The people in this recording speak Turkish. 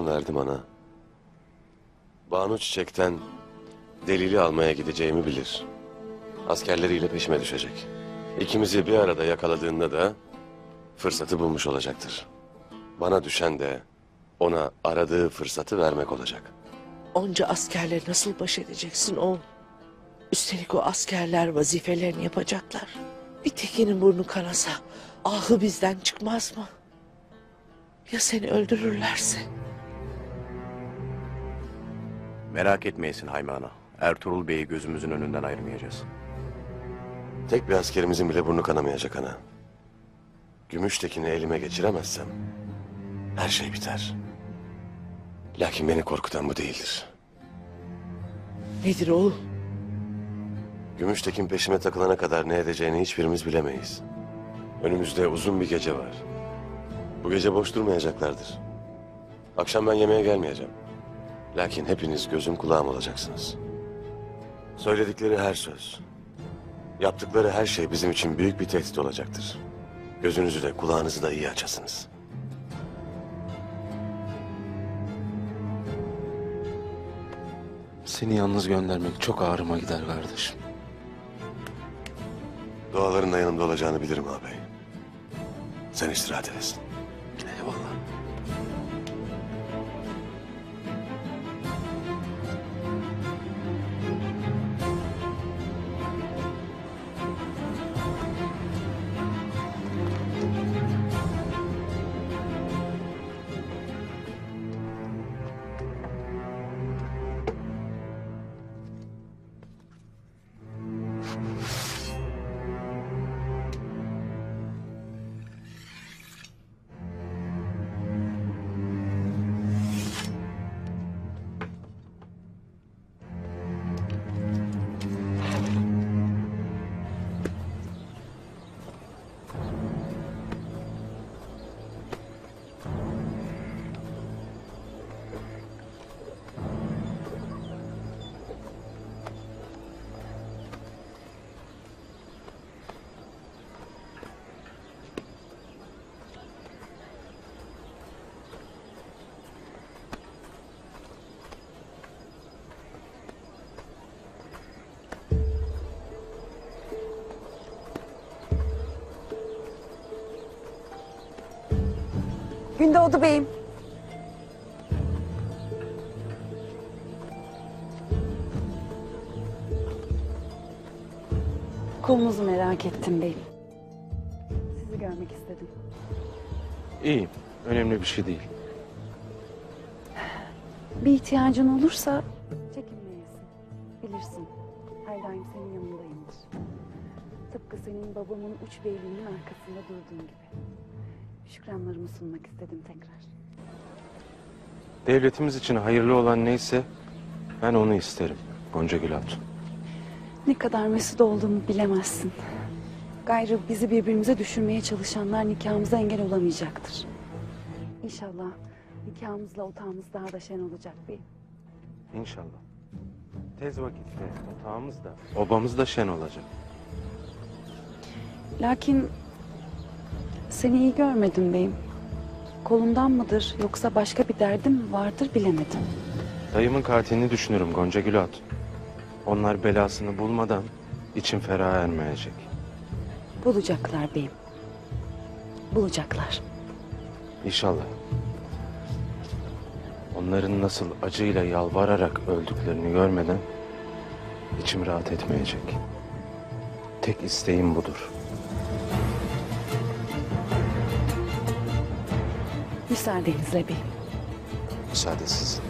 verdim ana. Banu Çiçek'ten delili almaya gideceğimi bilir. Askerleriyle peşime düşecek. İkimizi bir arada yakaladığında da fırsatı bulmuş olacaktır. Bana düşen de ona aradığı fırsatı vermek olacak. Onca askerle nasıl baş edeceksin oğul? Üstelik o askerler vazifelerini yapacaklar. Bir tekinin burnu kanasa ahı bizden çıkmaz mı? Ya seni öldürürlerse? Merak etmeyesin Hayme Ana. Ertuğrul Bey'i gözümüzün önünden ayırmayacağız. Tek bir askerimizin bile burnu kanamayacak ana. Gümüştekin'i elime geçiremezsem her şey biter. Lakin beni korkutan bu değildir. Nedir oğul? Gümüştekin peşime takılana kadar ne edeceğini hiçbirimiz bilemeyiz. Önümüzde uzun bir gece var. Bu gece boş durmayacaklardır. Akşam ben yemeğe gelmeyeceğim. Lakin hepiniz gözüm kulağım olacaksınız. Söyledikleri her söz, yaptıkları her şey bizim için büyük bir tehdit olacaktır. Gözünüzü de kulağınızı da iyi açasınız. Seni yalnız göndermek çok ağrıma gider kardeşim. Duaların da yanımda olacağını bilirim ağabey. Sen istirahat edesin. Eyvallah. Gündoğdu Bey'im. Kolunuzu merak ettim beyim. Sizi görmek istedim. İyiyim. Önemli bir şey değil. Bir ihtiyacın olursa çekinmeyesin. Bilirsin. Her daim senin yanındayımdır. Tıpkı senin babamın uç beyliğinin arkasında durduğun gibi. Şükranlarımı sunmak istedim tekrar. Devletimiz için hayırlı olan neyse ben onu isterim Gonca Gül Hatun. Ne kadar mesut olduğumu bilemezsin. Gayrı bizi birbirimize düşürmeye çalışanlar nikahımıza engel olamayacaktır. İnşallah nikahımızla otağımız daha da şen olacak beyim. İnşallah. Tez vakitte otağımız da obamız da şen olacak. Lakin seni iyi görmedim beyim. Kolundan mıdır yoksa başka bir derdin mi vardır bilemedim. Dayımın katilini düşünürüm Gonca Gül Hatun. Onlar belasını bulmadan içim ferah ermeyecek. Bulacaklar beyim. Bulacaklar. İnşallah. Onların nasıl acıyla yalvararak öldüklerini görmeden içim rahat etmeyecek. Tek isteğim budur. Müsaadenizle beyim. Müsaade sizin.